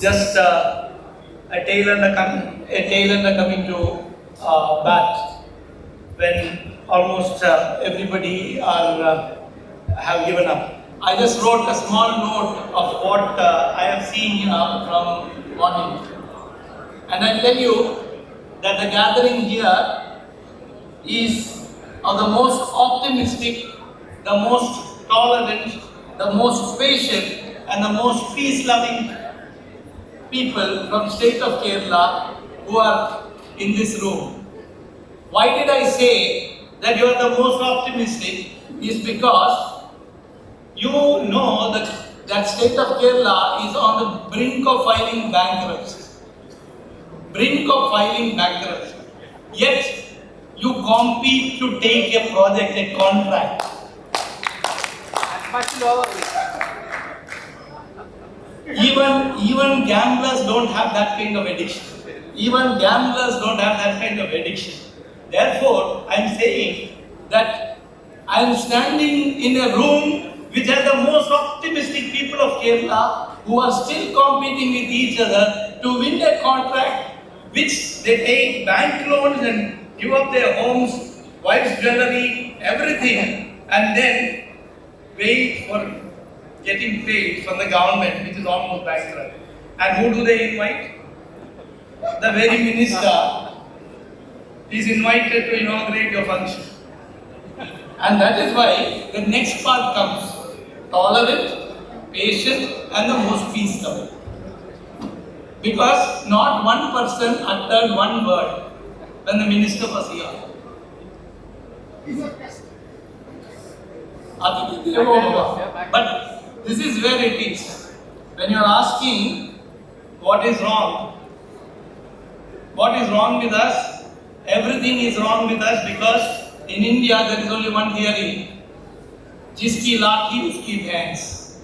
It's just a tail ender coming to bat when almost everybody have given up. I just wrote a small note of what I have seen from morning, and I tell you that the gathering here is of the most optimistic, the most tolerant, the most patient, and the most peace-loving people from state of Kerala who are in this room. Why did I say that you are the most optimistic? Is because you know that state of Kerala is on the brink of filing bankruptcy. Yet you compete to take a project, a contract. Much lower. Even gamblers don't have that kind of addiction. Therefore, I am saying that I am standing in a room which has the most optimistic people of Kerala who are still competing with each other to win a contract which they take bank loans and give up their homes, wife's jewelry, everything, and then wait for getting paid from the government, which is almost bankrupt. And who do they invite? The very minister is invited to inaugurate your function. And that is why the next part comes. Tolerant, patient, and the most peace-loving. Because not one person uttered one word when the minister was here. But this is where it is. When you are asking what is wrong with us, everything is wrong with us because in India there is only one theory. Jiski lathi uski bhens.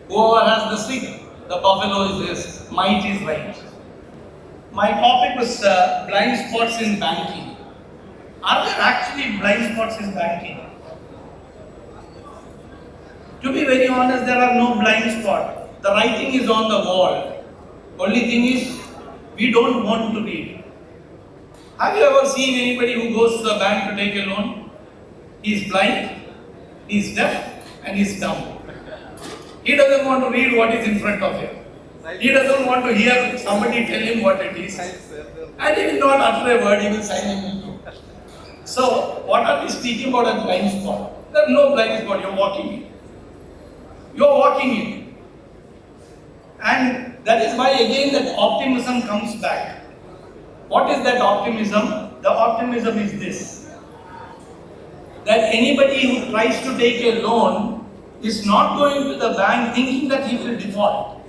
Whoever has the stick, the buffalo is his. Might is right. My topic was blind spots in banking. Are there actually blind spots in banking? To be very honest, there are no blind spots. The writing is on the wall. Only thing is, we don't want to read. Have you ever seen anybody who goes to the bank to take a loan? He is blind, he is deaf, and he is dumb. He doesn't want to read what is in front of him. He doesn't want to hear somebody tell him what it is. And he will not utter a word, he will silently do. So, what are we speaking about a blind spot? There is no blind spot, you are walking in. You are walking in. And that is why again that optimism comes back. What is that optimism? The optimism is this. That anybody who tries to take a loan is not going to the bank thinking that he will default.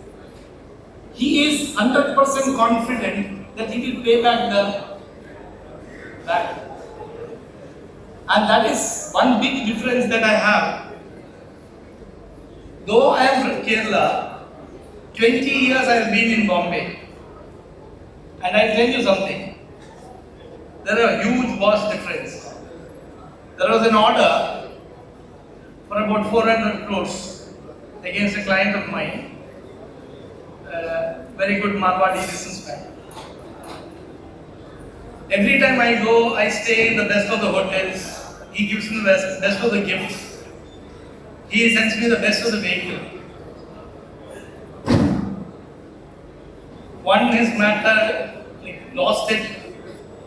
He is 100% confident that he will pay back the bank. And that is one big difference that I have. Though I am from Kerala, 20 years I have been in Bombay. And I tell you something. There is a huge vast difference. There was an order for about 400 crores against a client of mine. Very good Marwadi businessman. Every time I go, I stay in the best of the hotels. He gives me the best of the gifts. He sends me the best of the vehicle. One is matter, lost it,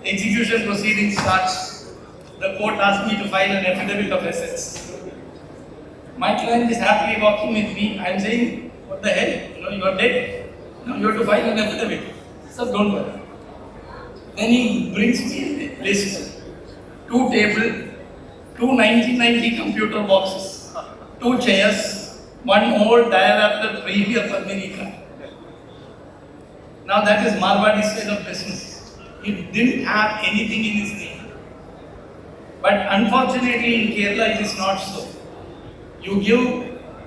execution proceeding starts. The court asked me to file an affidavit of assets. My client is happily walking with me. I am saying, what the hell? You are dead. Now you have to file an affidavit. So don't worry. Then he brings me a list. 2 tables, 2 1990 computer boxes, 2 chairs, 1 old dial-up Premier America. Now that is Marwadi style of business. He didn't have anything in his name. But unfortunately in Kerala it is not so. You give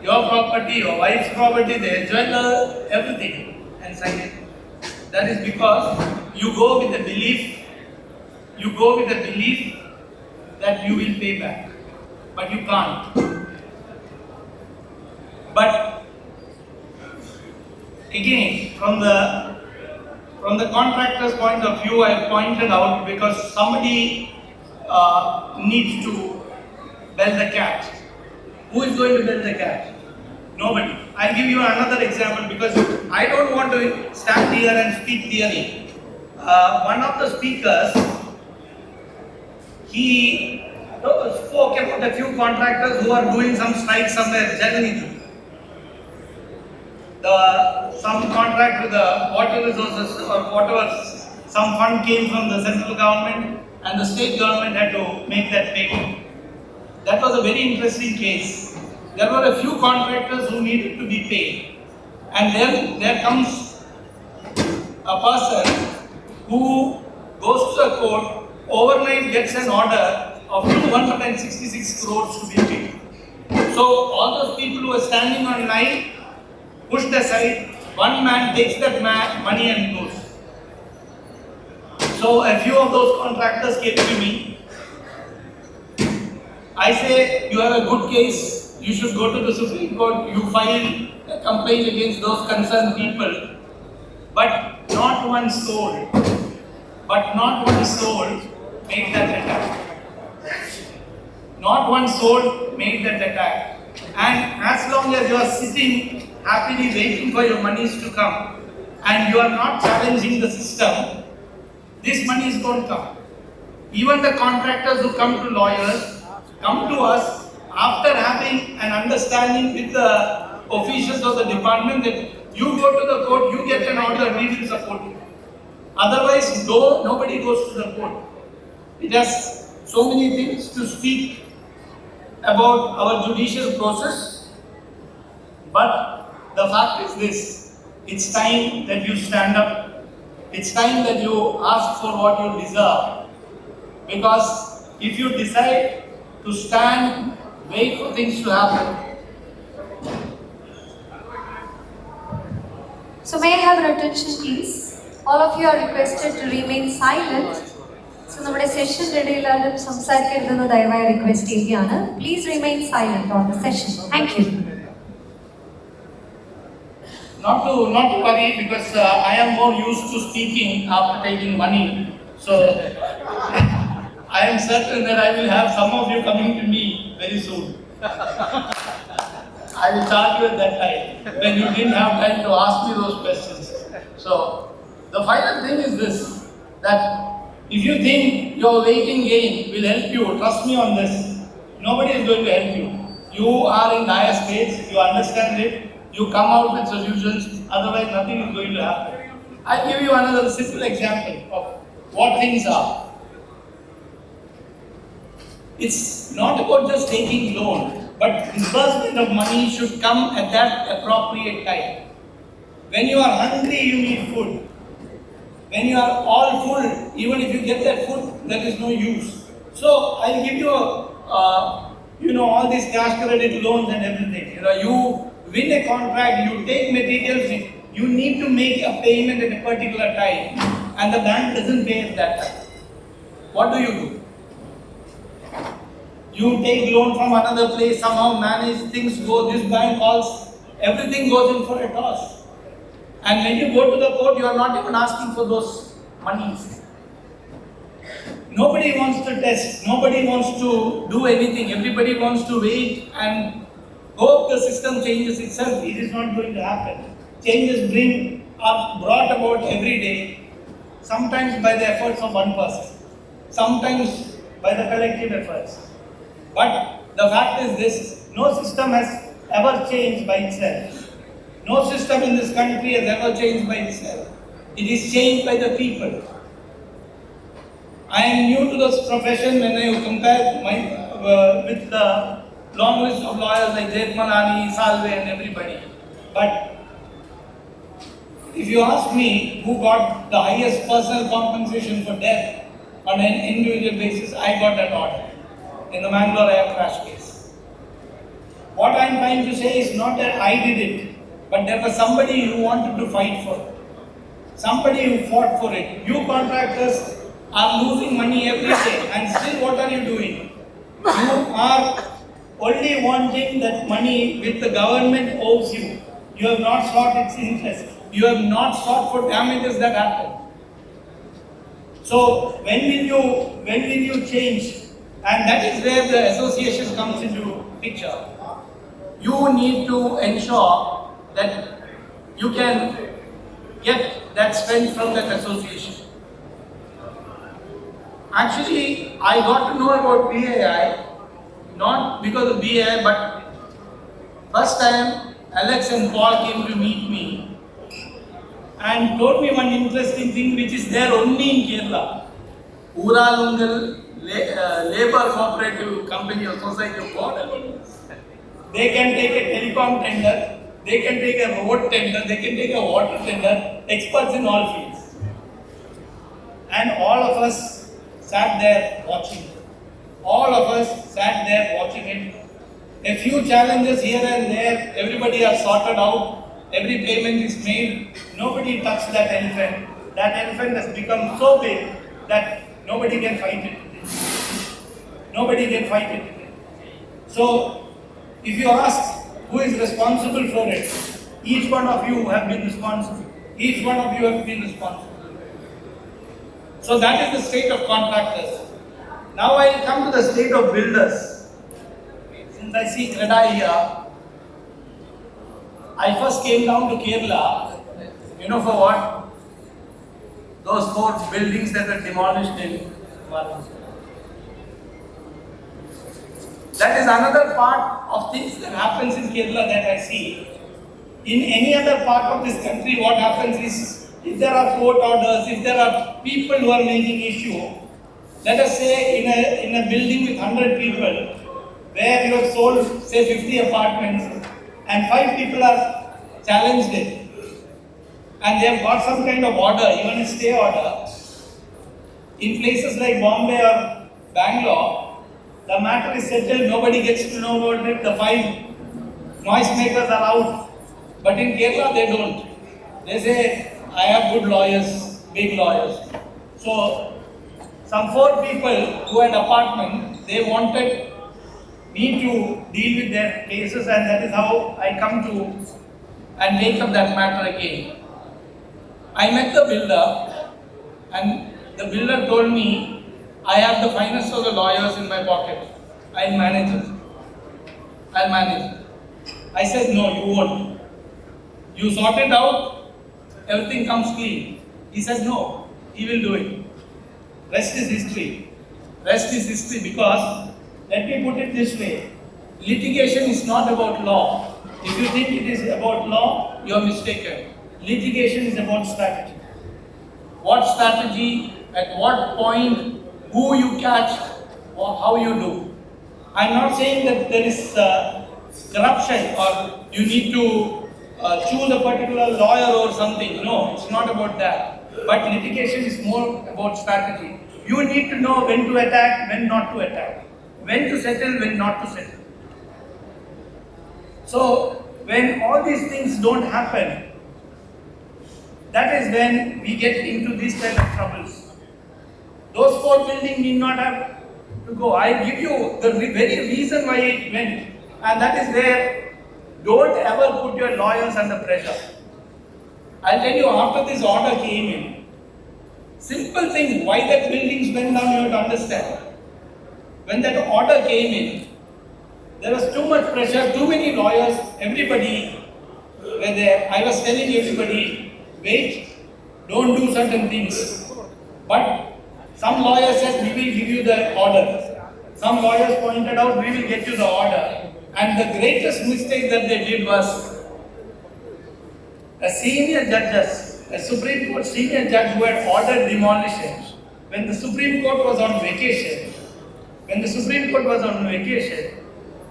your property, your wife's property, their jewelry, everything and sign it. That is because you go with the belief that you will pay back. But you can't. But again, from the contractor's point of view, I pointed out because somebody needs to bell the cat. Who is going to bell the cat? Nobody. I'll give you another example because I don't want to stand here and speak theory. One of the speakers, he spoke about a few contractors who are doing some strike somewhere, generally. Some contract with the water resources or whatever, some fund came from the central government and the state government had to make that payment. That was a very interesting case. There were a few contractors who needed to be paid. And then there comes a person who goes to the court, overnight gets an order of 266 crores to be paid. So all those people who were standing on line pushed aside, one man takes that money and goes. So a few of those contractors came to me. I say, you have a good case, you should go to the Supreme Court, you file a complaint against those concerned people. But not one soul made that attack. Not one soul made that attack. And as long as you are sitting happily waiting for your monies to come and you are not challenging the system, this money is going to come. Even the contractors who come to lawyers, come to us after having an understanding with the officials of the department that you go to the court, you get an order, we will support you. Otherwise, nobody goes to the court. It has so many things to speak about our judicial process, but the fact is this: it's time that you stand up. It's time that you ask for what you deserve. Because if you decide to stand, wait for things to happen. So may I have your attention, please? All of you are requested to remain silent. So നമ്മുടെ session ഇടയിലാലും സംസാരിക്കരുതെന്ന് ദയവായി request ചെയ്യുകയാണ്. Please remain silent on the session. Thank you. Not to worry, because I am more used to speaking after taking money. So I am certain that I will have some of you coming to me very soon. I will charge you at that time when you didn't have time to ask me those questions. So the final thing is this, that if you think your waiting game will help you, trust me on this, nobody is going to help you. You are in dire straits, you understand it, you come out with solutions, otherwise nothing is going to happen. I'll give you another simple example of what things are. It's not about just taking loan, but disbursement of money should come at that appropriate time. When you are hungry, you need food. When you are all full, even if you get that food, there is no use. So I'll give you all these cash credit loans and everything. You win a contract, you take materials, you need to make a payment at a particular time, and the bank doesn't pay at that time. What do? You take loan from another place, somehow manage, things go, this bank calls, everything goes in for a toss. And when you go to the court, you are not even asking for those monies. Nobody wants to test, nobody wants to do anything, everybody wants to wait and hope the system changes itself. It is not going to happen. Changes are brought about every day, sometimes by the efforts of one person, sometimes by the collective efforts. But the fact is this: no system has ever changed by itself. No system in this country has ever changed by itself. It is changed by the people. I am new to this profession when I compare with the long list of lawyers like Jetmalani, Salve and everybody. But if you ask me who got the highest personal compensation for death on an individual basis, I got that order in the Mangalore air crash case. What I am trying to say is not that I did it, but there was somebody who wanted to fight for it. Somebody who fought for it. You contractors are losing money every day, and still what are you doing? You are only wanting that money which the government owes you. You have not sought its interest. You have not sought for damages that happen. So when will you change? And that is where the association comes into picture. You need to ensure that you can get that strength from that association. Actually, I got to know about BAI, not because of BAI, but first time Alex and Paul came to meet me and told me one interesting thing which is there only in Kerala. Uralungal Labour Cooperative Company or Society of God. They can take a telecom tender, they can take a road tender, they can take a water tender, experts in all fields. And all of us sat there watching. All of us sat there watching it. A few challenges here and there, everybody are sorted out, every payment is made, nobody touched that elephant. That elephant has become so big that nobody can fight it today. Nobody can fight it today. So, if you ask who is responsible for it, each one of you have been responsible. Each one of you have been responsible. So that is the state of contractors. Now I will come to the state of builders. Since I see Creda here, I first came down to Kerala, you know for what? Those 4 buildings that were demolished in Maharashtra. That is another part of things that happens in Kerala that I see. In any other part of this country, what happens is, if there are court orders, if there are people who are making issue, let us say in a building with 100 people, where you have sold say 50 apartments, and 5 people are challenged it, and they have got some kind of order, even a stay order. In places like Bombay or Bangalore, the matter is settled, nobody gets to know about it, the 5 noisemakers are out. But in Kerala, they don't. They say, I have good lawyers, big lawyers. So, some 4 people who had apartment, they wanted me to deal with their cases, and that is how I come to and take up that matter again. I met the builder, and the builder told me, I have the finest of the lawyers in my pocket. I'll manage it. I'll manage it. I said, no, you won't. You sort it out, everything comes clean. He said, no, he will do it. Rest is history. Rest is history because, let me put it this way, litigation is not about law. If you think it is about law, you are mistaken. Litigation is about strategy. What strategy, at what point, who you catch, or how you do. I'm not saying that there is corruption or you need to choose a particular lawyer or something. No, it's not about that. But litigation is more about strategy. You need to know when to attack, when not to attack. When to settle, when not to settle. So, when all these things don't happen, that is when we get into these kind of troubles. Those 4 buildings need not have to go. I give you the very reason why it went, and that is where don't ever put your lawyers under pressure. I'll tell you, after this order came in, simple thing, why that buildings went down, you have to understand. When that order came in, there was too much pressure, too many lawyers, everybody were there. I was telling everybody, wait, don't do certain things. But some lawyers said, we will give you the order. Some lawyers pointed out, we will get you the order. And the greatest mistake that they did was, a senior judges, a Supreme Court senior judge who had ordered demolition, when the Supreme Court was on vacation,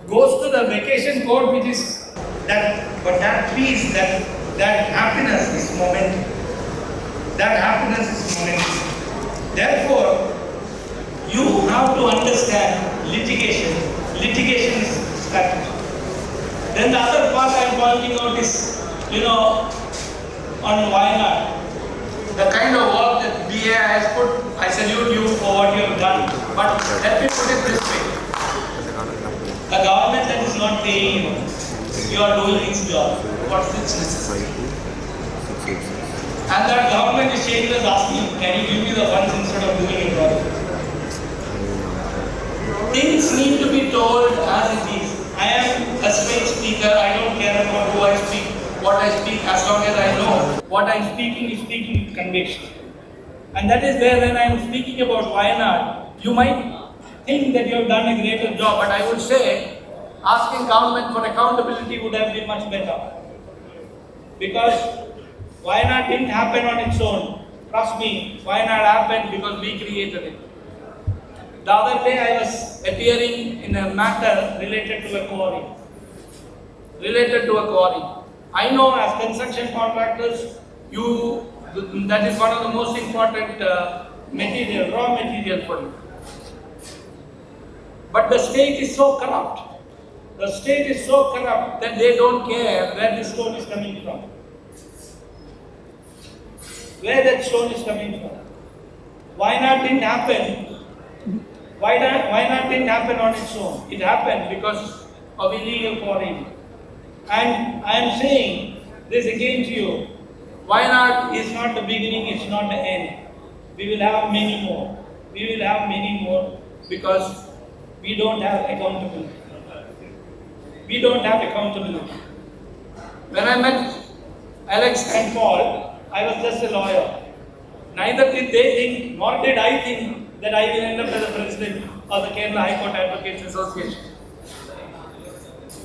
goes to the vacation court, which is that peace, that happiness is momentary. That happiness is momentary. Therefore, you have to understand litigation. Litigation is strategy. Then the other part I am pointing out is, on Wayanad, the kind of work that BAI has put, I salute you for what you have done. But let me put it this way. A government that is not paying you, you are doing its job. What's its necessary? And that government is changing us asking, can you give me the funds instead of doing it all? Things need to be told as it is. I am a straight speaker, I don't care about who I speak, what I speak, as long as I know what I am speaking is speaking with conviction. And that is where when I am speaking about Wayanad, you might think that you have done a greater job, but I would say asking government for accountability would have been much better. Because Wayanad didn't happen on its own. Trust me, Wayanad happened because we created it. The other day I was appearing in a matter related to a quarry. I know as construction contractors, that is one of the most important raw material for you. But the state is so corrupt. That they don't care where the stone is coming from. Where that stone is coming from. Wayanad didn't happen. Wayanad didn't happen on its own. It happened because of illegal quarrying. And I am saying this again to you. Wayanad is not the beginning, it's not the end. We will have many more. Because we don't have accountability. When I met Alex and Paul, I was just a lawyer. Neither did they think, nor did I think that I will end up as the president of the Kerala High Court Advocates Association.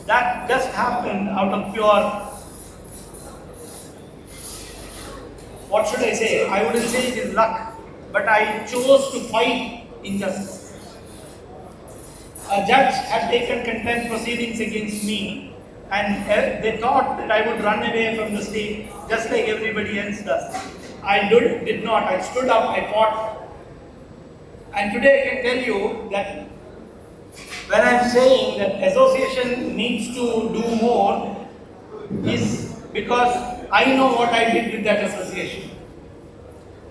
That just happened out of pure, what should I say? I wouldn't say it is luck, but I chose to fight injustice. A judge had taken contempt proceedings against me, and they thought that I would run away from the state just like everybody else does. I did not. I stood up, I fought. And today I can tell you that when I am saying that association needs to do more is because I know what I did with that association.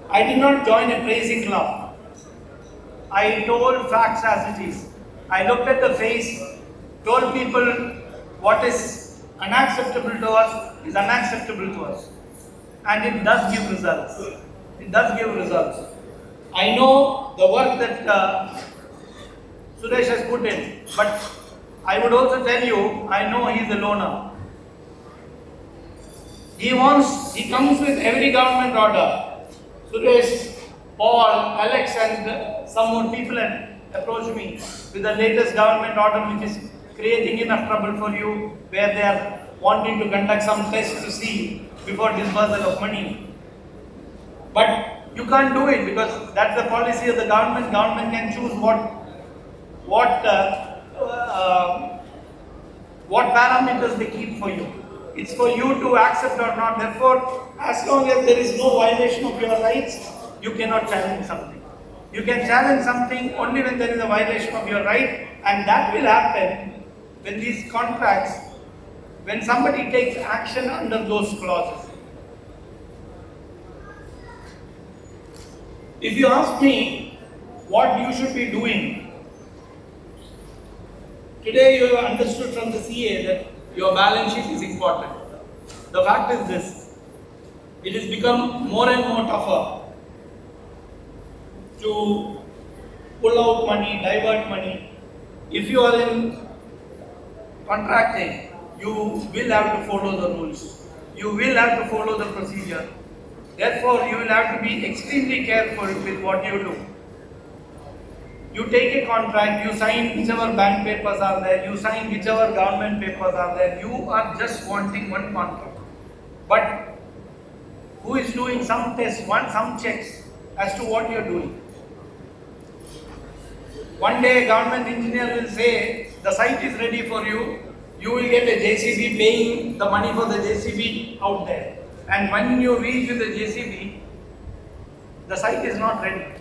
I did not join a praising club. I told facts as it is. I looked at the face, told people what is unacceptable to us is unacceptable to us. And it does give results. I know the work that Suresh has put in, but I would also tell you, I know he is a loner. He comes with every government order. Suresh, Paul, Alex and some more people have approached me with the latest government order which is creating enough trouble for you, where they are wanting to conduct some tests to see before disbursal of money. But you can't do it because that's the policy of the government. Government can choose what parameters they keep for you. It's for you to accept or not. Therefore, as long as there is no violation of your rights, you cannot challenge something. You can challenge something only when there is a violation of your right, and that will happen when these contracts, when somebody takes action under those clauses. If you ask me what you should be doing, today you have understood from the CA that your balance sheet is important. The fact is this, it has become more and more tougher to pull out money, divert money. If you are in contracting, you will have to follow the rules. You will have to follow the procedure. Therefore, you will have to be extremely careful with what you do. You take a contract, you sign whichever bank papers are there, you sign whichever government papers are there, you are just wanting one contract. But who is doing some tests, some checks as to what you are doing? One day a government engineer will say, the site is ready for you, you will get a JCB paying the money for the JCB out there. And when you reach with the JCB, the site is not ready.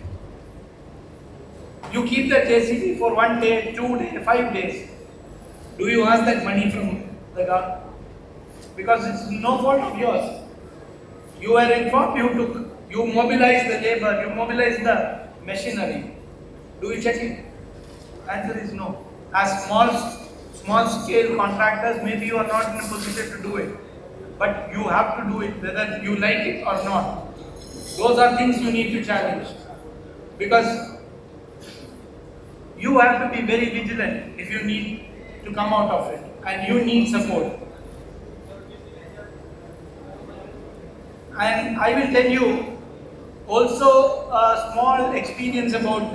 You keep the JCB for 1 day, 2 days, 5 days. Do you ask that money from the government? Because it's no fault of yours. You were informed, you took, you mobilized the labor, you mobilized the machinery. Do you check it? Answer is no. As small scale contractors, maybe you are not in a position to do it. but you have to do it whether you like it or not. Those are things you need to challenge, because you have to be very vigilant if you need to come out of it, and you need support. And I will tell you also a small experience about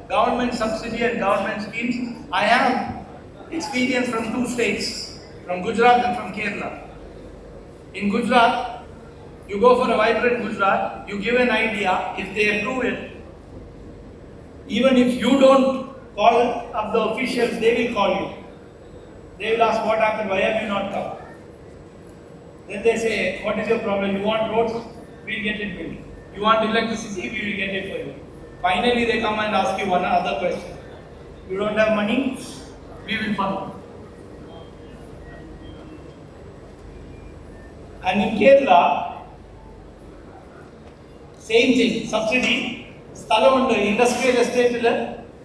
government subsidy and government schemes. I have experience from two states, from Gujarat and from Kerala. In Gujarat, you go for a vibrant Gujarat, you give an idea, if they approve it, even if you don't call up the officials, they will call you. They will ask what happened, why have you not come? Then they say, what is your problem? You want roads? We will get it for you. You want electricity? We will get it for you. Finally, they come and ask you one other question. You don't have money? We will fund. And in Kerala, same thing, subsidy, sthalam undu, industrial estate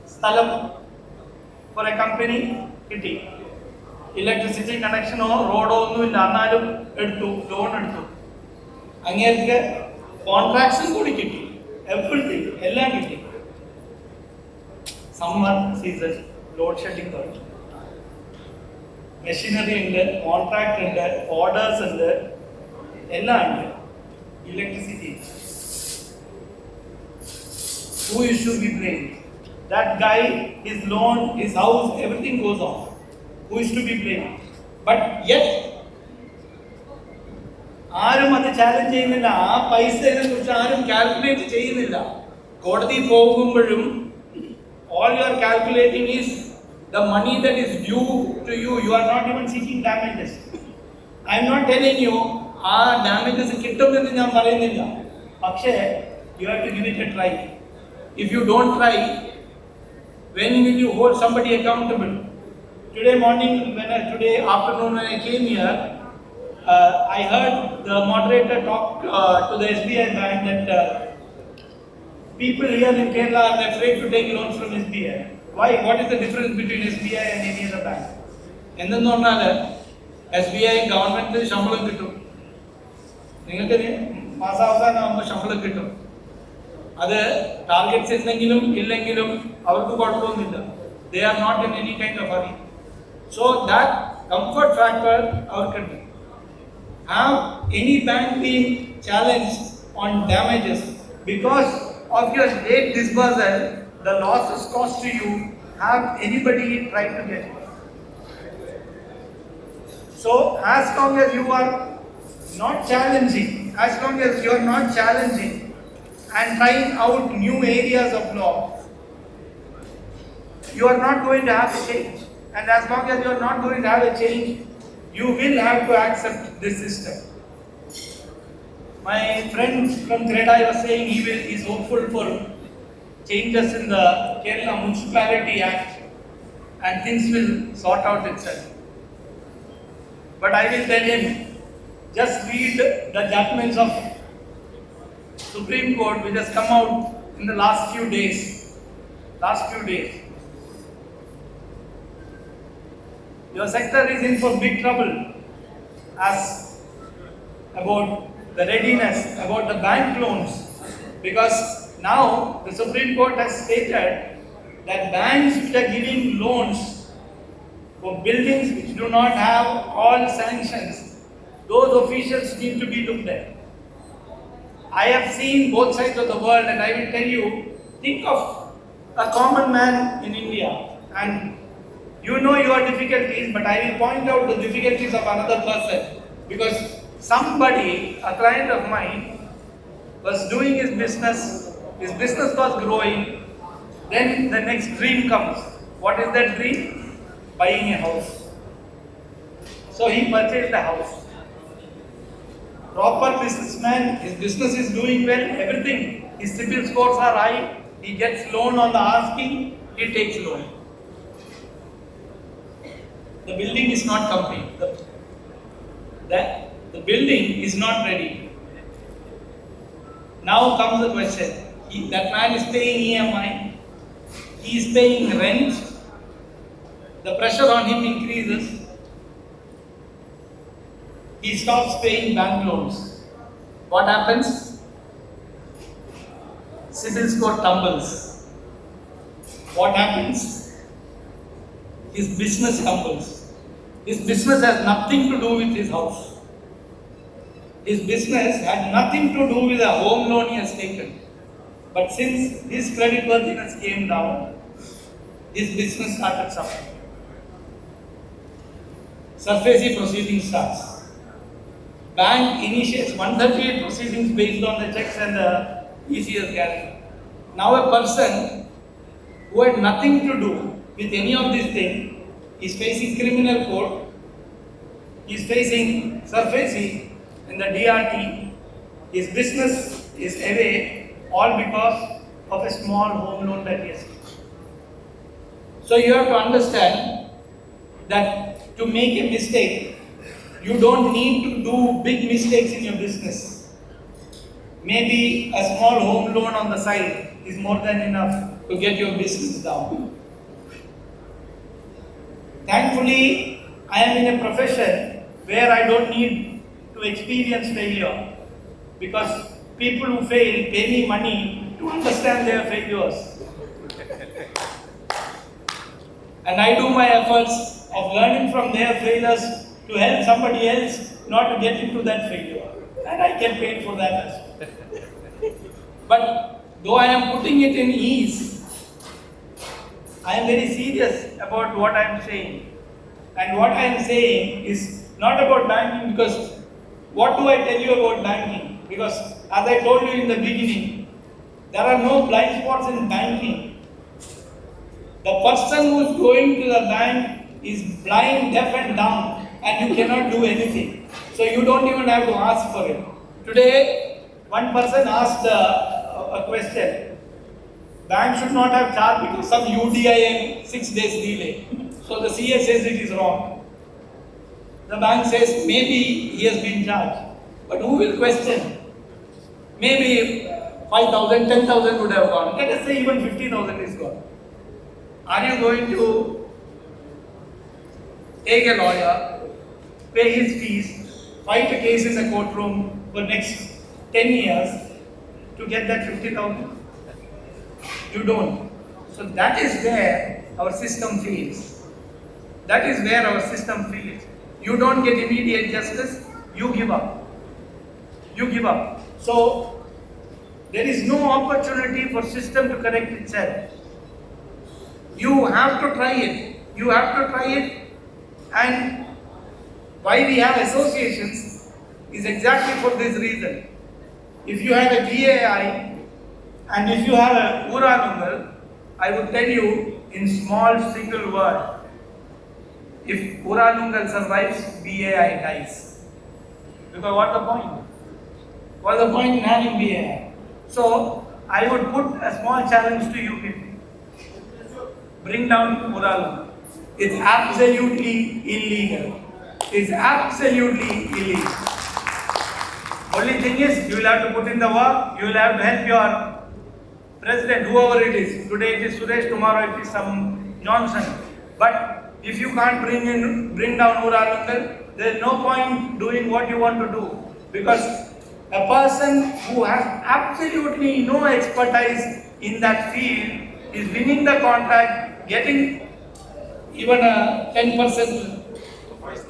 sthalam for a company, kitty. Electricity connection or road onnu illa, annalum eduthu, loan eduthu. Angerke contracts kudi kitti, everything, ellam kitti. Summer season, load shedding thodu. Machinery undu, contract undu, orders undu, ellam undu. Electricity. Who is to be blamed? That guy, his loan, his house, everything goes off. Who is to be blamed? But yet, ആരും അത് challenge ചെയ്യുന്നില്ല. ആ പൈസയെ കുറിച്ച് ആരും calculate ചെയ്യുന്നില്ല. കോടതി പോകുമ്പോഴും all you are calculating is the money that is due to you. You are not even seeking damages. I am not telling you ആ damages കിട്ടുമെന്ന് ഞാൻ പറയുന്നില്ല. പക്ഷേ you have to give it a try. If you don't try, when will you hold somebody accountable? Today morning, today afternoon when I came here, I heard the moderator talk to the SBI bank that people here in Kerala are afraid to take loans from SBI. Why? What is the difference between SBI and any other bank? എന്തെന്ന് പറഞ്ഞാൽ SBI government ശമ്പളം കിട്ടും, നിങ്ങൾക്ക് മാസാവസാനമാകുമ്പോൾ ശമ്പളം കിട്ടും. അത് targets എന്തെങ്കിലും ഇല്ലെങ്കിലും അവർക്ക് കുഴപ്പമൊന്നുമില്ല. They are not in any kind of hurry. So that comfort factor avarkund. Have any bank been challenged on damages because of your late disbursal, the losses caused to you? Have anybody tried to get it? So as long as you are not challenging, as long as you are not challenging and trying out new areas of law, you are not going to have a change. And as long as you are not going to have a change, you will have to accept this system. My friend from Greda was saying he is hopeful for changes in the Kerala Municipality Act and things will sort out itself. But I will tell him, just read the judgments of Supreme Court which has come out in the last few days. Your sector is in for big trouble as about the readiness, about the bank loans, because now the Supreme Court has stated that banks which are giving loans for buildings which do not have all sanctions, those officials need to be looked at. I have seen both sides of the world, and I will tell you, think of a common man in India, and you know your difficulties, but I will point out the difficulties of another person, because somebody, a client of mine, was doing his business was growing, then the next dream comes. What is that dream? Buying a house. So he purchased a house. Proper businessman, his business is doing well, everything. His CIBIL scores are high, he gets loan on the asking, he takes loan. The building is not complete. The building is not ready. Now comes the question. That man is paying EMI. He is paying rent. The pressure on him increases. he stops paying bank loans. What happens? CIBIL score tumbles. What happens? His business tumbles. His business has nothing to do with his house. His business had nothing to do with the home loan he has taken. But since his creditworthiness came down, his business started suffering. SARFAESI proceeding starts. Bank initiates 138 proceedings based on the checks and the ECS guarantee. Now a person who had nothing to do with any of these things is facing criminal court, is facing SARFAESI and the DRT. His business is away, all because of a small home loan that he has taken. So you have to understand that to make a mistake, you don't need to do big mistakes in your business. Maybe a small home loan on the side is more than enough to get your business down. Thankfully, I am in a profession where I don't need to experience failure, because people who fail pay me money to understand their failures. And I do my efforts of learning from their failures to help somebody else not to get into that failure. And I get paid for that as well. But though I am putting it in ease, I am very serious about what I am saying. And what I am saying is not about banking, because what do I tell you about banking? Because as I told you in the beginning, there are no blind spots in banking. The person who is going to the bank is blind, deaf and dumb, and you cannot do anything. So you don't even have to ask for it. Today, one person asked a question. Bank should not have charged because some UDI and 6 days delay. So the CA says it is wrong. The bank says maybe he has been charged. But who will question? Maybe 5,000, 10,000 would have gone. Let us say even 50,000 is gone. Are you going to take a lawyer, pay his fees, fight a case in the courtroom for next 10 years to get that 50,000? You don't. So that is where our system fails. That is where our system fails. You don't get immediate justice, you give up. You give up. So there is no opportunity for system to correct itself. You have to try it. You have to try it. And why we have associations is exactly for this reason. If you have a BAI and if you have a Uranungal, I would tell you in small single word, if Uranungal survives, BAI dies. Because what's the point? What's the point in having BAI? So I would put a small challenge to you people. Bring down Uranungal. It's absolutely illegal. It's absolutely illegal. Only thing is, you will have to put in the work, you will have to help your president, whoever it is. Today it is Suresh, tomorrow it is some Johnson. But if you can't bring down Uranungal, there is no point doing what you want to do. Because a person who has absolutely no expertise in that field is winning the contract, getting even a 10% price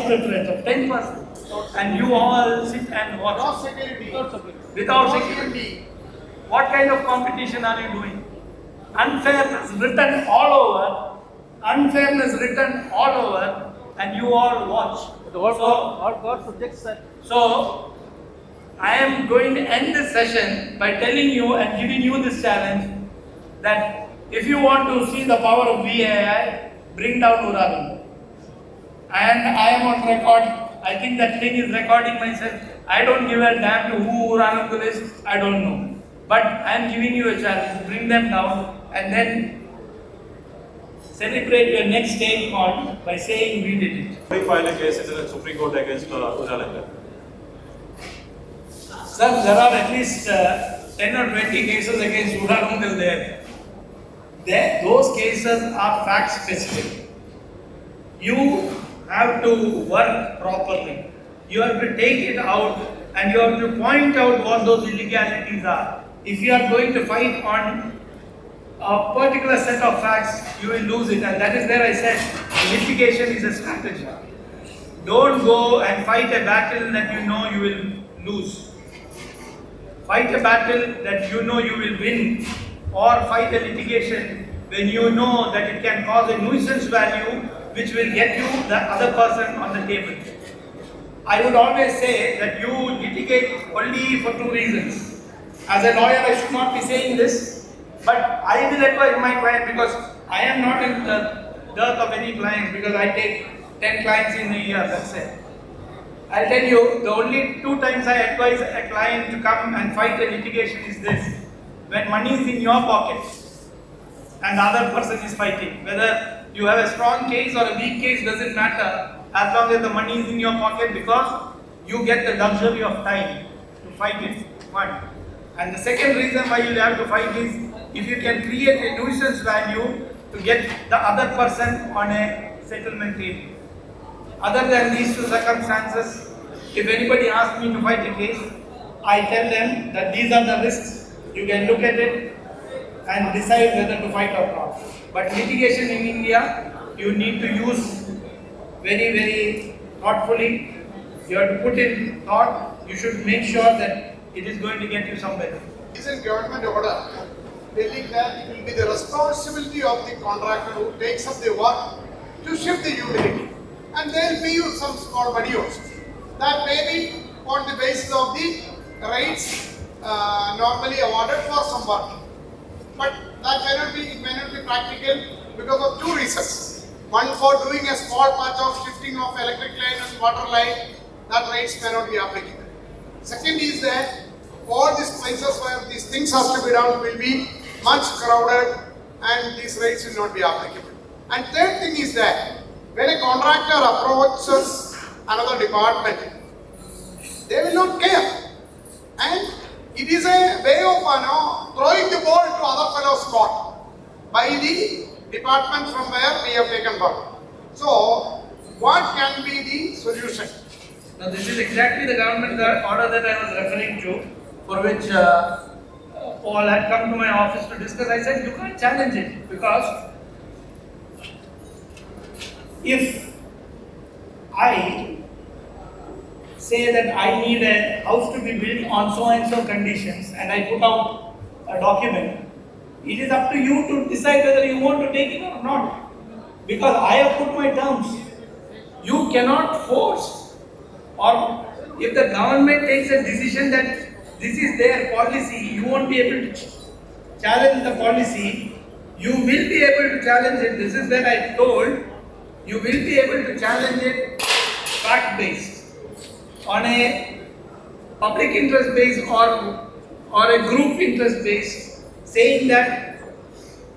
preference of 10%, and you all sit and watch. Without security. What kind of competition are you doing? Unfairness written all over. Unfairness written all over, and you all watch. What subjects, sir? So, I am going to end this session by telling you and giving you this challenge that if you want to see the power of BAI, bring down Uranungal. And I am on record. I think that thing is recording myself. I don't give a damn to who Uranungal is. I don't know. But I am giving you a challenge. Bring them down and then celebrate your next stateCon by saying we did it. We filed a case in the Supreme Court against Uranungal. Sir, there are at least 10 or 20 cases against Uranungal there. Those cases are fact specific. You have to work properly. You have to take it out and you have to point out what those illegalities are. If you are going to fight on a particular set of facts, you will lose it, and that is where I said litigation is a strategy. Don't go and fight a battle that you know you will lose. Fight a battle that you know you will win, or fight a litigation when you know that it can cause a nuisance value which will get you the other person on the table. I would always say that you litigate only for two reasons. As a lawyer, I should not be saying this, but I will advise my client, because I am not in the dearth of any clients, because I take 10 clients in a year, that's it. I'll tell you, the only 2 times I advise a client to come and fight a litigation is this: when money is in your pocket and the other person is fighting. Whether you have a strong case or a weak case doesn't matter, as long as the money is in your pocket, because you get the luxury of time to fight it. One. And the second reason why you have to fight is if you can create a nuisance value to get the other person on a settlement table. Other than these 2 circumstances, if anybody asks me to fight a case, I tell them that these are the risks. You can look at it and decide whether to fight or not. But litigation in India, you need to use very, very thoughtfully. You have to put in thought. You should make sure that it is going to get you somewhere. Is a government order telling that it will be the responsibility of the contractor who takes up the work to shift the utility, and they will pay you some small money also. That may be on the basis of the rates normally awarded for some work, but that it may not be practical because of 2 reasons. One, for doing a small patch of shifting of electric line and water line, that rates may not be applicable. Second is that all these places where these things have to be done will be much crowded and these rates will not be applicable. And third thing is that when a contractor approaches another department, they will not care. And it is a way of throwing the ball to other fellow's court by the department from where we have taken work. So, what can be the solution? Now, this is exactly the government order that I was referring to, for which Paul had come to my office to discuss. I said, you can't challenge it, because if I say that I need a house to be built on so and so conditions and I put out a document, it is up to you to decide whether you want to take it or not. Because I have put my terms. You cannot force, or if the government takes a decision that this is their policy, you won't be able to challenge the policy. You will be able to challenge it. This is where I told you will be able to challenge it fact-based, on a public interest base or a group interest base, saying that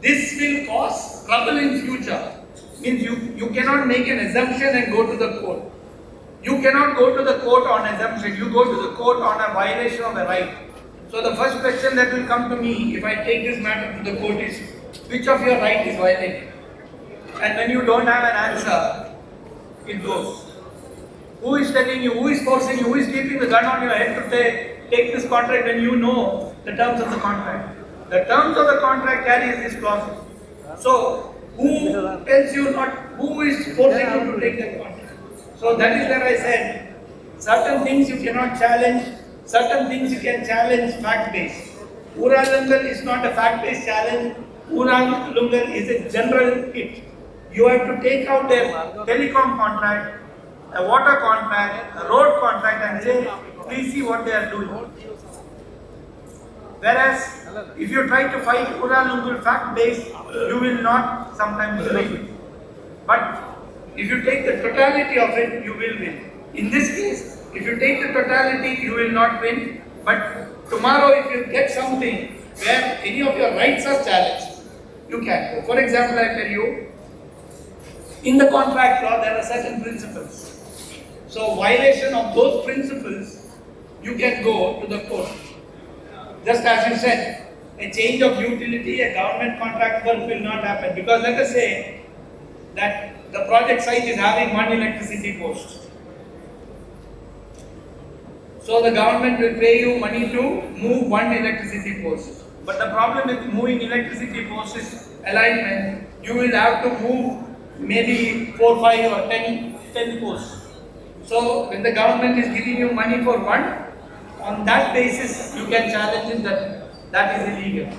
this will cause trouble in future. Means you cannot make an assumption and go to the court. You cannot go to the court on assumption. You go to the court on a violation of a right. So the first question that will come to me if I take this matter to the court is, which of your right is violated? And when you don't have an answer, it goes. Who is telling you, who is forcing you, who is keeping the gun on your head to take this contract when you know the terms of the contract? The terms of the contract carries this clause. So, who tells you not, who is forcing you to take that contract? So that is where I said, certain things you cannot challenge, certain things you can challenge fact-based. Uralangal is not a fact-based challenge, Uralangal is a general hit. You have to take out a telecom contract, a water contract, a road contract and say, please see what they are doing. Whereas, if you try to fight Uralangal fact-based, you will not sometimes win. But if you take the totality of it, you will win. In this case, if you take the totality, you will not win. But tomorrow, if you get something where any of your rights are challenged, you can go. For example, I tell you, in the contract law, there are certain principles. So, violation of those principles, you can go to the court. Just as you said, a change of utility, a government contract work will not happen. Because let us say, that the project site is having one electricity post. So the government will pay you money to move one electricity post. But the problem with moving electricity post is alignment. You will have to move maybe 4, 5 or 10 posts. So when the government is giving you money for one, on that basis you can challenge it that is illegal.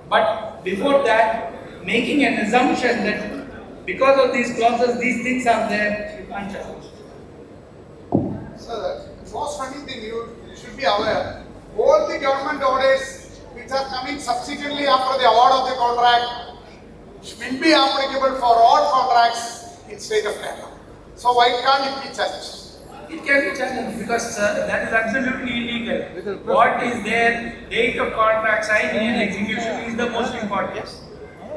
But before that, making an assumption that because of these clauses, these things are there, you can't challenge. So the most funny thing you should be aware, all the government orders which are coming subsequently after the award of the contract will be applicable for all contracts in state of Kerala. So why can't it be challenged? It can be challenged because that is absolutely illegal. What is there, date of contract, signing and execution is the most important.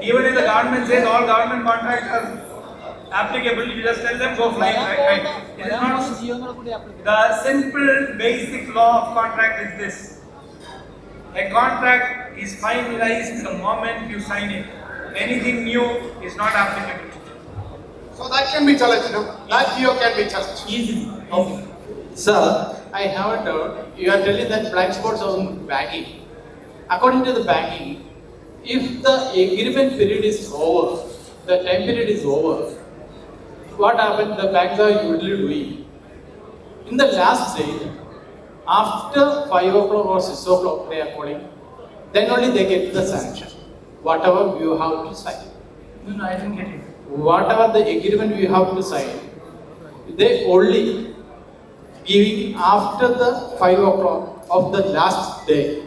Even if the government says all government contracts are applicable, you just tell them go fly, right? It is not. The simple basic law of contract is this. A contract is finalized the moment you sign it. Anything new is not applicable. So that can be challenged, no? That here can be challenged. Easily. Okay. Sir, I have a doubt. You are telling that blind spots on banking. According to the banking, if the agreement period is over, the time period is over, what happens? The banks are usually doing. In the last day, after 5 o'clock or 6 o'clock, they are calling, then only they get the sanction. Whatever you have to sign. No, I didn't get it. Whatever the agreement you have to sign, they only giving after the 5 o'clock of the last day.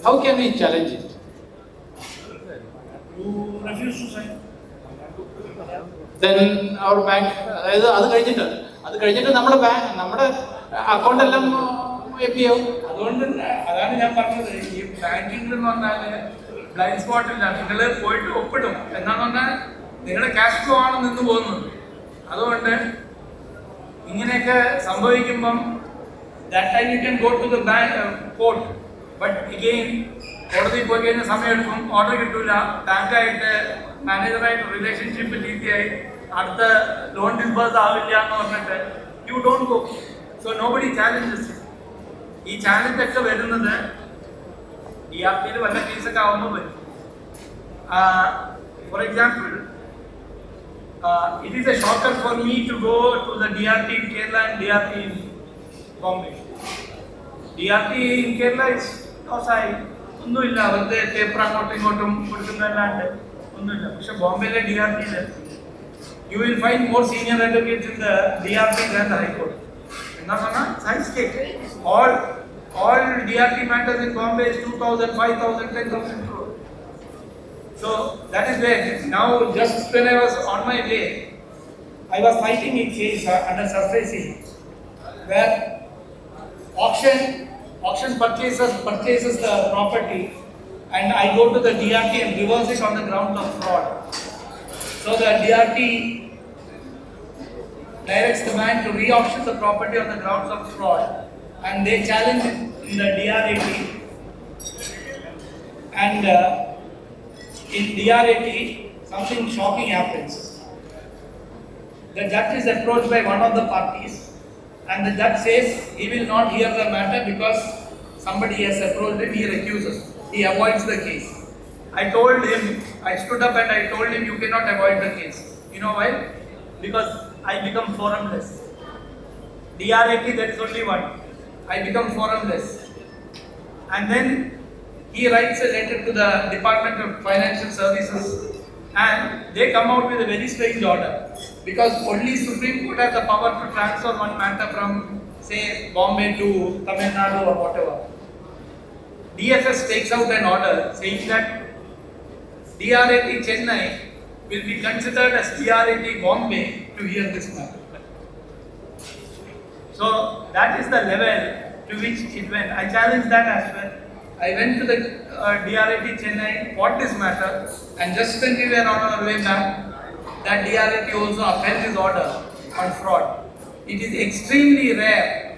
How can we challenge it? You refuse to sign. Then our bank, അത് കഴിഞ്ഞിട്ട് നമ്മുടെ account എല്ലാം എപ്പി ആവും. അതുകൊണ്ട് അതാണ് ഞാൻ പറഞ്ഞത്, ഈ ബാങ്കിംഗ് എന്ന് പറഞ്ഞാല് ബ്ലൈൻഡ് സ്പോട്ട് ഇല്ല. നിങ്ങൾ പോയിട്ട് ഒപ്പിടും എന്നാന്ന് പറഞ്ഞാൽ നിങ്ങളുടെ ക്യാഷ് ഫ്ലോ ആണ് നിന്ന് പോകുന്നത്. അതുകൊണ്ട് ഇങ്ങനെയൊക്കെ സംഭവിക്കുമ്പം that time you can go to the court. But again, കോടതിയിൽ പോയി കഴിഞ്ഞാൽ സമയമെടുക്കും, ഓർഡർ കിട്ടൂല, ബാങ്കായിട്ട് മാനേജറായിട്ട് റിലേഷൻഷിപ്പ് രീതിയായി അടുത്ത ലോൺ ഡിസ്ബേഴ്സ് ആവില്ല എന്ന് പറഞ്ഞിട്ട് you don't go. So nobody challenges. ഈ ചാലഞ്ച് ഒക്കെ വരുന്നത് DRT വല്ല കേസൊക്കെ ആവുമ്പോൾ വരും. For example, it is a shocker for me to go to the DRT in Kerala and DRT in Bombay. DRT in Kerala is outside. ഒന്നുമില്ല, അവരുടെ paper അങ്ങോട്ടും ഇങ്ങോട്ടും കൊടുക്കുന്നതല്ലാണ്ട് ഒന്നുമില്ല. പക്ഷെ ബോംബെയിലെ DRT you will find more senior advocates in the DRT than the High Court. എന്നാ പറഞ്ഞാൽ science state. All DRT matters in Bombay is 2,000, 5,000, 10,000 crore. So that is where now, just when I was on my way, I was fighting a case under surfacing where auction purchases the property and I go to the DRT and reverse it on the grounds of fraud. So the DRT directs the man to re-auction the property on the grounds of fraud and they challenge it in the DRAT and in DRAT something shocking happens. The judge is approached by one of the parties and the judge says he will not hear the matter because somebody has approached him, he recuses. He avoids the case. I stood up and I told him, you cannot avoid the case. You know why? Because I become forumless. DRAT, there is only one. I become forumless. And then he writes a letter to the Department of Financial Services and they come out with a very strange order. Because only Supreme Court has the power to transfer one matter from, say, Bombay to Tamil Nadu or whatever. DFS takes out an order saying that DRAT Chennai will be considered as DRAT Bombay to hear this matter. So that is the level to which it went. I challenged that as well. I went to the DRAT Chennai, fought this matter, and just when we were on our way back, that DRAT also upheld his order on fraud. It is extremely rare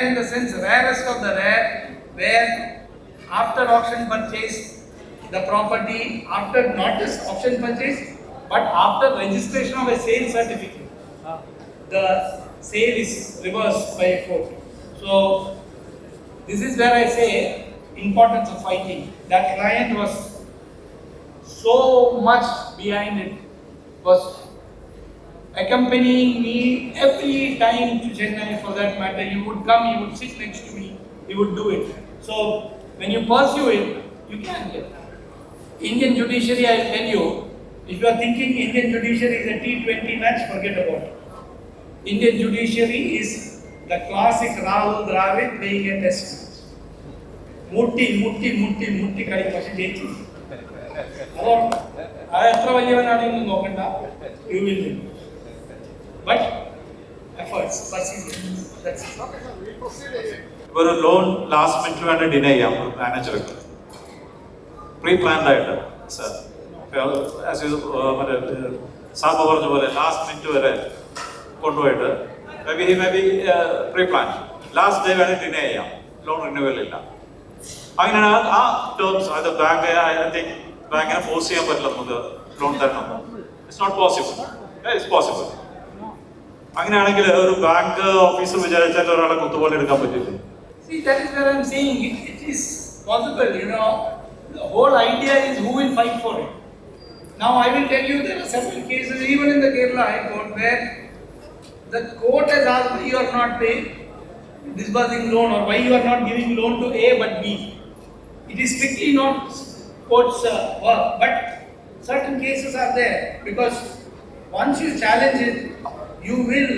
in the sense rarest of the rare, where after auction purchase, the property, after not just auction purchase, But after registration of a sale certificate, the sale is reversed by a court. So this is where I say importance of fighting. That client was so much behind it, was accompanying me every time to Chennai for that matter. He would come, he would sit next to me, he would do it. So when you pursue it, you can get that. Indian judiciary, I'll tell you, if you are thinking Indian judiciary is a T20 match, forget about it. Indian judiciary is the classic Rahul Dravid playing a test match. മുട്ടി കളി പക്ഷെ ജയിച്ചു അത് എത്ര വലിയവനാണെങ്കിലും നോക്കണ്ട you will win but efforts persistence ഒരു loan last minute വേണ്ടി deny ചെയ്യാം മാനേജർക്ക് പ്രീ പ്ലാൻഡ് ആയിട്ട് സാർ മറ്റേ സാബ് പറഞ്ഞ പോലെ ലാസ്റ്റ് മിനിറ്റ് വരെ കൊണ്ടുപോയിട്ട് may be pre plan last day വേണമെങ്കിൽ ഡിനൈ ചെയ്യാം ലോൺ റിന്യൂവൽ ഇല്ല അങ്ങനെയാണ് ആ ടേംസ് അത് ബാങ്ക് ഐ തിങ്ക് ബാങ്കിനെ ഫോഴ്സ് ചെയ്യാൻ പറ്റില്ല നമുക്ക് ലോൺ തരണം it's not possible it's possible അങ്ങനെയാണെങ്കിൽ ഒരു ബാങ്ക് ഓഫീസർ വിചാരിച്ചാൽ ഒരാളെ കുത്തുപോലെ എടുക്കാൻ പറ്റില്ല. See, that is where I am saying it is possible, you know. The whole idea is who will fight for it. Now I will tell you there are several cases even in the Kerala High Court where the court has asked why you are not paying disbursing loan or why you are not giving loan to A but B. It is strictly not court's work, but certain cases are there because once you challenge it, you will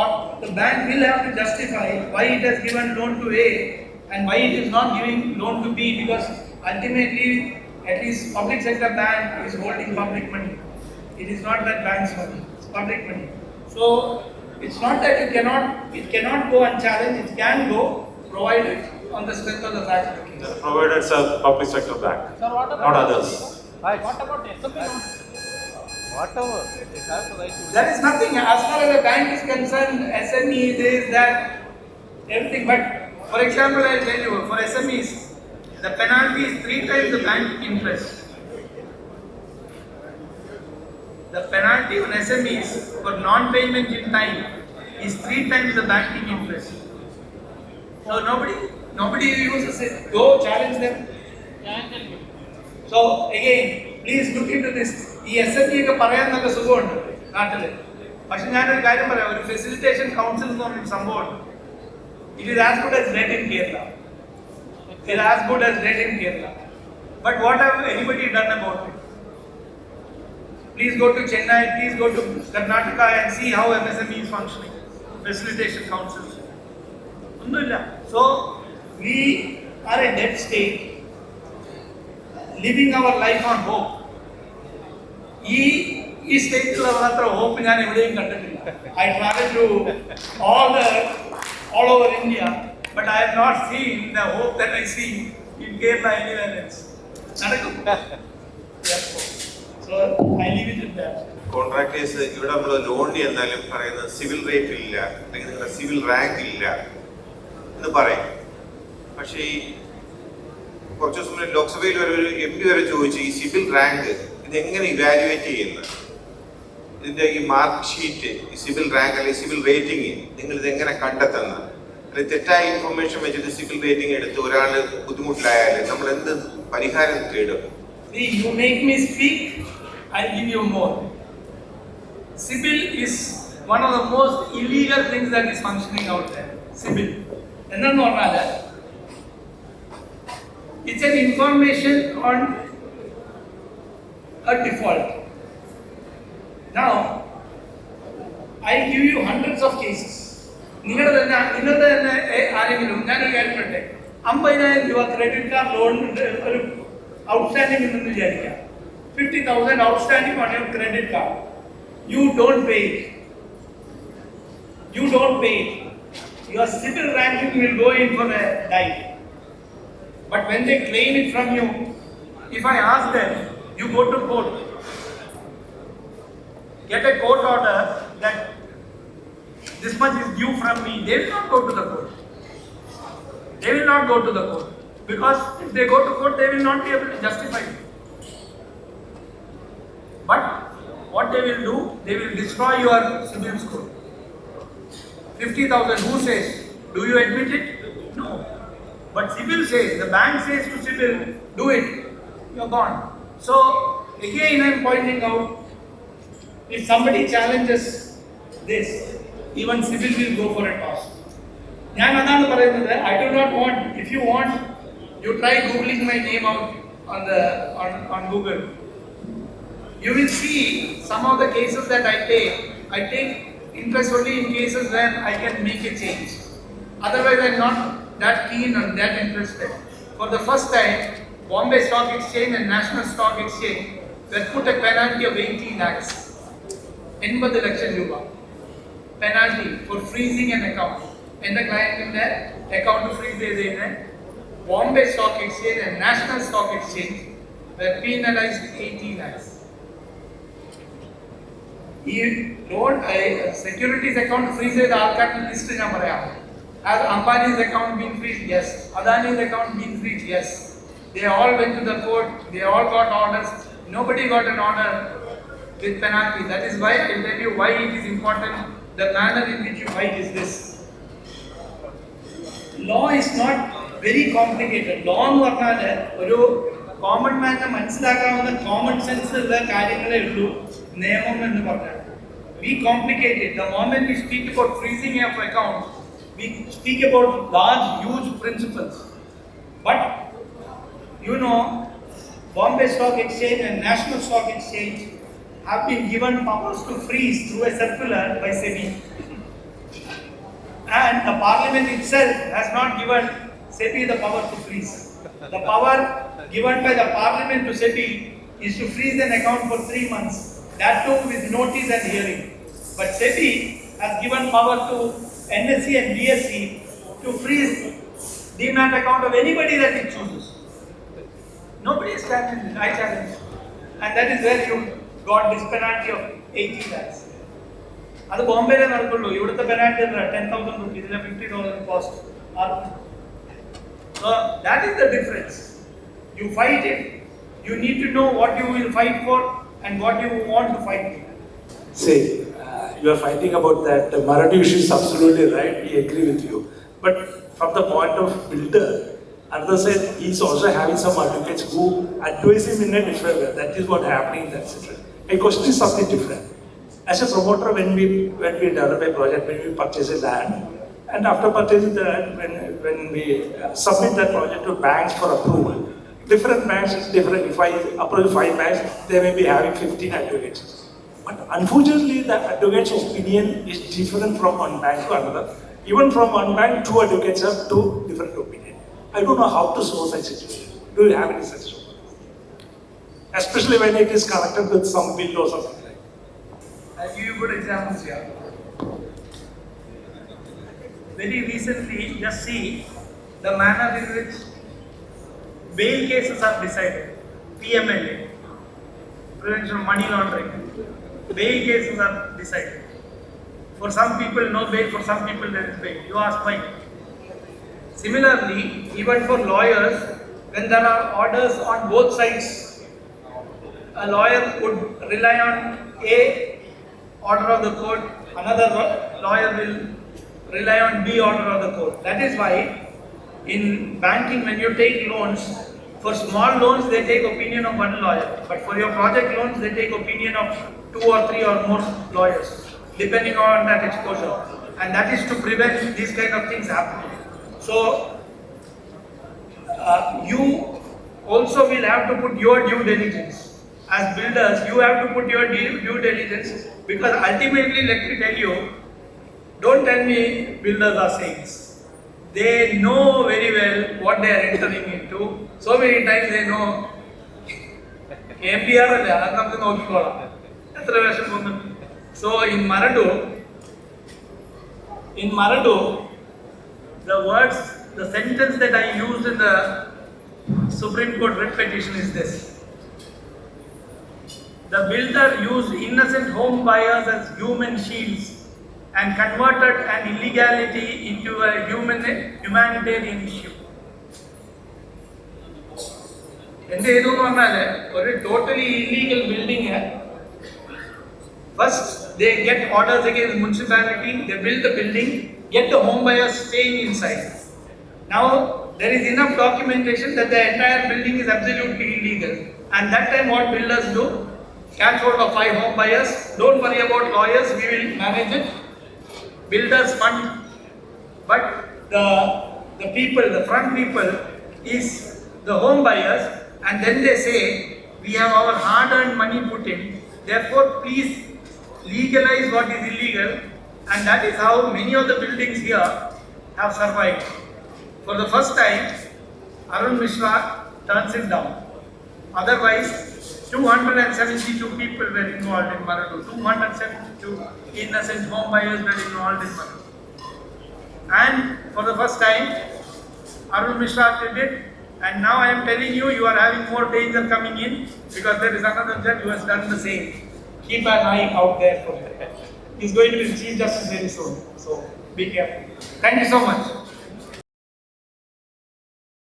or the bank will have to justify why it has given loan to A and why it is not giving loan to B, because ultimately at least public sector bank is holding public money. It is not that bank's money, it's public money. So it's not that it cannot go unchallenged, it can go provided on the strength of the facts of the case. Provided it's a public sector bank, Sir, what about not others. What about SME loans? Whatever, they have the right to. There is nothing as far as the bank is concerned, SME this, that, everything. But for example, I'll tell you, for SMEs, the penalty is 3 times the bank interest. The penalty on SMEs for non-payment in time is 3 times the banking interest. So nobody uses it. Go challenge them. So again, please look into this. ഈ S N ഒക്കെ പറയാനൊക്കെ സുഖമുണ്ട് നാട്ടില്, പക്ഷെ ഞാനൊരു കാര്യം പറയാം, ഒരു ഫെസിലിറ്റേഷൻ കൗൺസിൽ എന്ന് പറഞ്ഞൊരു സംഭവമുണ്ട്. It is as good as dead in Kerala. It is as good as dead in Kerala. But what have anybody done about it? Please go to Chennai, please go to Karnataka and see how MSME is functioning. Facilitation councils. So we are a dead state, living our life on hope. ഈ സ്റ്റേറ്റിൽ അത്ര hope ഞാൻ എവിടെയും കണ്ടിട്ടില്ല. I travel to all over India. But I have not seen the hope that I see in Kerala anywhere else. So I leave it at that. Contractors ഇവിടെ നമ്മൾ ലോണിന് എന്നാലും പറയുന്നത് സിവിൽ റേറ്റ് ഇല്ല, അല്ലെങ്കിൽ നിങ്ങളുടെ സിവിൽ റാങ്ക് ഇല്ല എന്ന് പറയും. പക്ഷേ ഈ കുറച്ച് ദിവസം മുന്നേ ലോക്സഭയിൽ ഒരു MP വരെ ചോദിച്ചു ഈ സിവിൽ റാങ്ക് ഇതെങ്ങനെ ഇവാലുവേറ്റ് ചെയ്യുന്നത്, ഇതിൻ്റെ ഈ മാർക്ക് ഷീറ്റ്, ഈ സിവിൽ റാങ്ക് അല്ലെങ്കിൽ സിവിൽ റേറ്റിംഗ് നിങ്ങൾ ഇതെങ്ങനെ കണ്ടെത്തുന്നത്? തെറ്റായ ഇൻഫർമേഷൻ വെച്ചിട്ട് സിവിൽ റേറ്റിംഗ് എടുത്ത് ഒരാൾ ബുദ്ധിമുട്ടിലായാൽ നമ്മൾ എന്ത് പരിഹാരം തേടും? See, you make me speak, I'll give you more. CIBIL is one of the most illegal things that is functioning out there. CIBIL. എന്തെന്ന് പറഞ്ഞാൽ it's an information on a default. Now, I'll give you hundreds of cases. നിങ്ങളുടെ തന്നെ ആരെങ്കിലും ഞാനൊരു കാര്യം പറയട്ടെ, 50,000 രൂപ credit card loan ഒരു ഔട്ട്സ്റ്റാൻഡിംഗ് ഉണ്ടെന്ന് വിചാരിക്കാം. 50,000 outstanding on your credit card. You don't pay it. Your civil ranking will go in for a dive. But when they claim it from you, if I ask them, you go to court, get a court order that this much is due from me, they will not go to the court. Because if they go to court, they will not be able to justify it. But what they will do, they will destroy your civil score. 50,000, who says? Do you admit it? No. But civil says, the bank says to civil, do it, you're gone. So again I'm pointing out, if somebody challenges this, even civil will go for a toss. I do not want, if you want, you try googling my name out on Google. You will see some of the cases that I take interest only in cases where I can make a change. Otherwise I am not that keen and that interested. For the first time, Bombay Stock Exchange and National Stock Exchange were put a penalty of 80 lakhs. 80 lakhs rupa. Penalty for freezing an account. And the client in the account freeze Bombay Stock Exchange and National Stock Exchange were penalized 80 lakhs. Securities account freeze is list. Has Ambani's account been freezed? Yes. Adani's account been freezed? Yes. They all went to the court, they all got orders. Nobody got an order with penalty. That is why I will tell you why it is important. The manner in which you fight is this. Law is not very complicated. Law is not common man, common sense we complicate it. The moment we speak about freezing of accounts, we speak about large, huge principles. But you know, Bombay Stock Exchange and National Stock Exchange have been given powers to freeze through a circular by SEBI. And the Parliament itself has not given SEBI the power to freeze. The power given by the Parliament to SEBI is to freeze an account for 3 months, that too with notice and hearing. But SEBI has given power to NSE and BSE to freeze demat account of anybody that it chooses. Nobody is challenging it, I challenge it. And that is where you got this penalty of 80 lakhs. That's Bombay, you would the penalty 10,000 rupees, 50,000 cost. So that is the difference. You fight it, you need to know what you will fight for and what you want to fight for. Say, you are fighting about that. Marathi issue is absolutely right, we agree with you. But from the point of builder, another side, he is also having some advocates who advise him in a different way. That is what happening in that situation. My question is something different. As a promoter, when we develop a project, when we purchase a land, and after purchasing the land, when we submit that project to banks for approval, different banks is different. If I approach 5 banks, they may be having 15 advocates. But unfortunately, the advocate's opinion is different from one bank to another. Even from one bank, 2 advocates have 2 different opinions. I don't know how to solve such situation. Do you have any such? Especially when it is connected with some bill or something like that. I'll give you good examples here. Very recently, just see the manner in which bail cases are decided. PMLA, Prevention of Money Laundering. Bail cases are decided. For some people, no bail, for some people, there is bail. You ask why. Similarly, even for lawyers, when there are orders on both sides, a lawyer would rely on A order of the court, another lawyer will rely on B order of the court. That is why in banking, when you take loans, for small loans they take opinion of one lawyer, but for your project loans they take opinion of 2 or 3 or more lawyers, depending on that exposure. And that is to prevent these kind of things happening. So you also will have to put your due diligence. As builders, you have to put your due diligence, because ultimately, let me tell you, don't tell me builders are saints. They know very well what they are entering into. So many times they know. So in Maradu, the words, the sentence that I used in the Supreme Court writ petition is this. The builder used innocent home buyers as human shields and converted an illegality into a humanitarian issue. A totally illegal building, First, they get orders against municipality, they build the building, get the home buyers staying inside. Now, there is enough documentation that the entire building is absolutely illegal. And that time what builders do? Catch hold of 5 home buyers, don't worry about lawyers, we will manage it. Builders fund. But the people, the front people is the home buyers, and then they say, we have our hard-earned money put in, therefore please legalize what is illegal, and that is how many of the buildings here have survived. For the first time, Arun Mishra turns it down. Otherwise, 272 people were involved in Maradu. 272 innocent home buyers were involved in Maradu. And for the first time, Arun Mishra did it. And now I am telling you, you are having more danger coming in because there is another judge who has done the same. Keep an eye out there for that. He's going to be Chief Justice very soon. So be careful. Thank you so much.